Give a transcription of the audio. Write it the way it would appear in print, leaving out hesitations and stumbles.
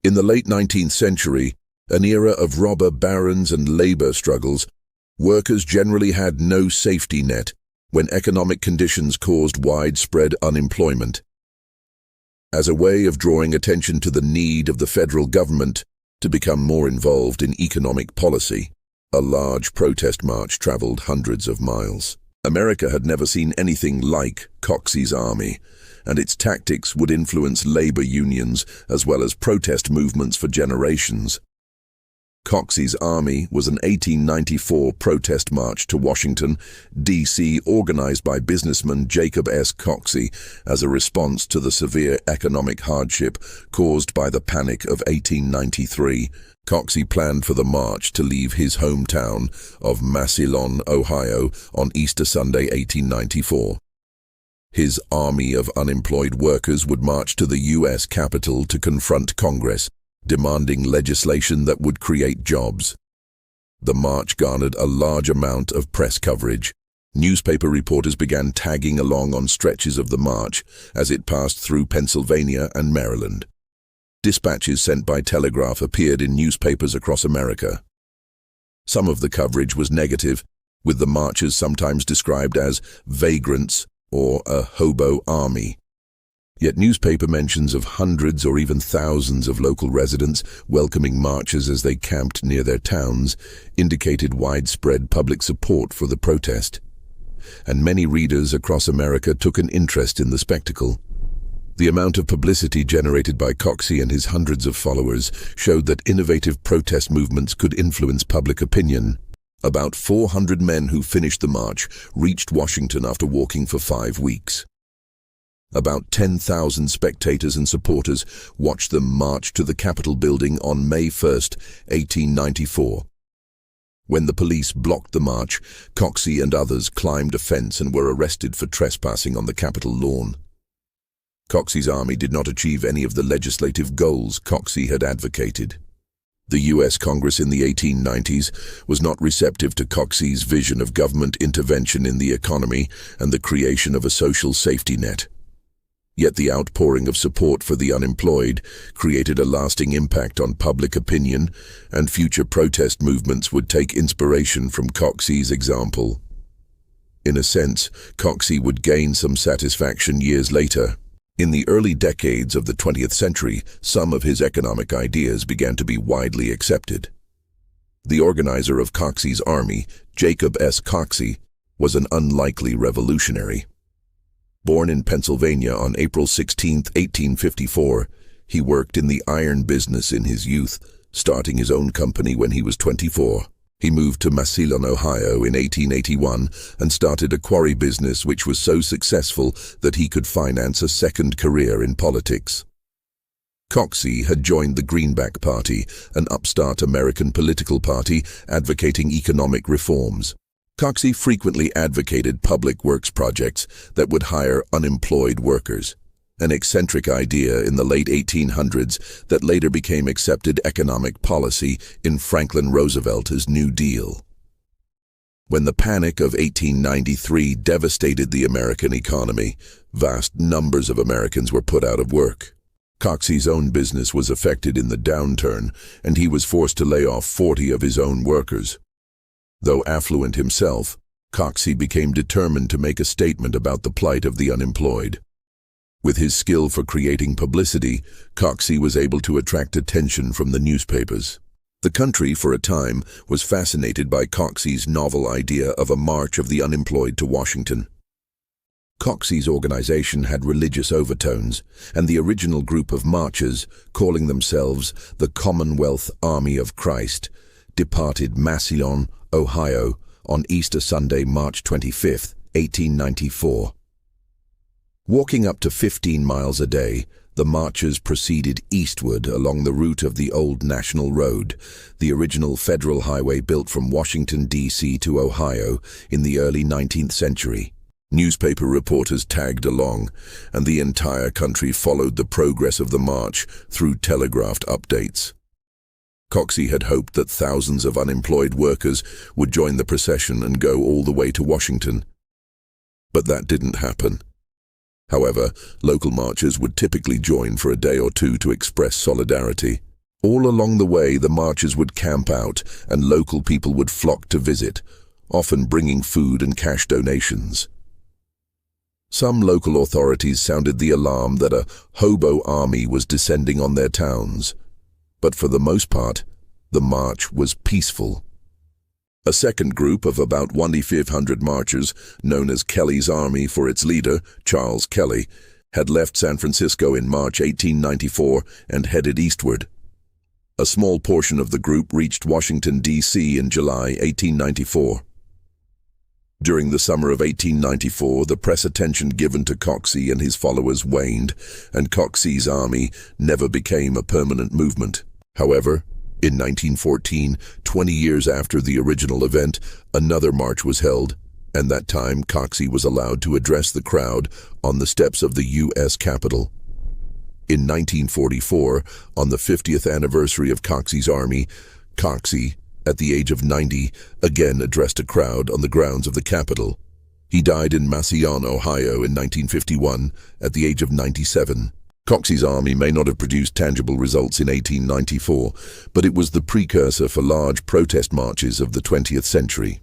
In the late 19th century, an era of robber barons and labor struggles, workers generally had no safety net when economic conditions caused widespread unemployment. As a way of drawing attention to the need of the federal government to become more involved in economic policy, a large protest march traveled hundreds of miles. America had never seen anything like Coxey's army, and its tactics would influence labor unions as well as protest movements for generations. Coxey's army was an 1894 protest march to Washington, D.C. organized by businessman Jacob S. Coxey as a response to the severe economic hardship caused by the Panic of 1893. Coxey planned for the march to leave his hometown of Massillon, Ohio, on Easter Sunday, 1894. His army of unemployed workers would march to the U.S. Capitol to confront Congress, demanding legislation that would create jobs. The march garnered a large amount of press coverage. Newspaper reporters began tagging along on stretches of the march as it passed through Pennsylvania and Maryland. Dispatches sent by telegraph appeared in newspapers across America. Some of the coverage was negative, with the marchers sometimes described as vagrants or a hobo army. Yet newspaper mentions of hundreds or even thousands of local residents welcoming marchers as they camped near their towns indicated widespread public support for the protest. And many readers across America took an interest in the spectacle. The amount of publicity generated by Coxey and his hundreds of followers showed that innovative protest movements could influence public opinion. About 400 men who finished the march reached Washington after walking for 5 weeks. About 10,000 spectators and supporters watched them march to the Capitol building on May 1, 1894. When the police blocked the march, Coxey and others climbed a fence and were arrested for trespassing on the Capitol lawn. Coxey's army did not achieve any of the legislative goals Coxey had advocated. The U.S. Congress in the 1890s was not receptive to Coxey's vision of government intervention in the economy and the creation of a social safety net. Yet the outpouring of support for the unemployed created a lasting impact on public opinion, and future protest movements would take inspiration from Coxey's example. In a sense, Coxey would gain some satisfaction years later. In the early decades of the 20th century, some of his economic ideas began to be widely accepted. The organizer of Coxey's army, Jacob S. Coxey, was an unlikely revolutionary. Born in Pennsylvania on April 16, 1854, he worked in the iron business in his youth, starting his own company when he was 24. He moved to Massillon, Ohio in 1881 and started a quarry business which was so successful that he could finance a second career in politics. Coxey had joined the Greenback Party, an upstart American political party advocating economic reforms. Coxey frequently advocated public works projects that would hire unemployed workers, an eccentric idea in the late 1800s that later became accepted economic policy in Franklin Roosevelt's New Deal. When the Panic of 1893 devastated the American economy, vast numbers of Americans were put out of work. Coxey's own business was affected in the downturn, and he was forced to lay off 40 of his own workers. Though affluent himself, Coxey became determined to make a statement about the plight of the unemployed. With his skill for creating publicity, Coxey was able to attract attention from the newspapers. The country, for a time, was fascinated by Coxey's novel idea of a march of the unemployed to Washington. Coxey's organization had religious overtones, and the original group of marchers, calling themselves the Commonwealth Army of Christ, departed Massillon, Ohio, on Easter Sunday, March 25, 1894. Walking up to 15 miles a day, the marchers proceeded eastward along the route of the old National Road, the original federal highway built from Washington, D.C. to Ohio in the early 19th century. Newspaper reporters tagged along, and the entire country followed the progress of the march through telegraphed updates. Coxey had hoped that thousands of unemployed workers would join the procession and go all the way to Washington. But that didn't happen. However, local marchers would typically join for a day or two to express solidarity. All along the way, the marchers would camp out and local people would flock to visit, often bringing food and cash donations. Some local authorities sounded the alarm that a hobo army was descending on their towns, but for the most part, the march was peaceful. A second group of about 2,500 marchers, known as Kelly's Army for its leader, Charles Kelly, had left San Francisco in March 1894 and headed eastward. A small portion of the group reached Washington, D.C. in July 1894. During the summer of 1894, the press attention given to Coxey and his followers waned, and Coxey's army never became a permanent movement. However, in 1914, 20 years after the original event, another march was held, and that time Coxey was allowed to address the crowd on the steps of the U.S. Capitol. In 1944, on the 50th anniversary of Coxey's army, Coxey, at the age of 90, again addressed a crowd on the grounds of the Capitol. He died in Massillon, Ohio in 1951, at the age of 97. Coxey's army may not have produced tangible results in 1894, but it was the precursor for large protest marches of the 20th century.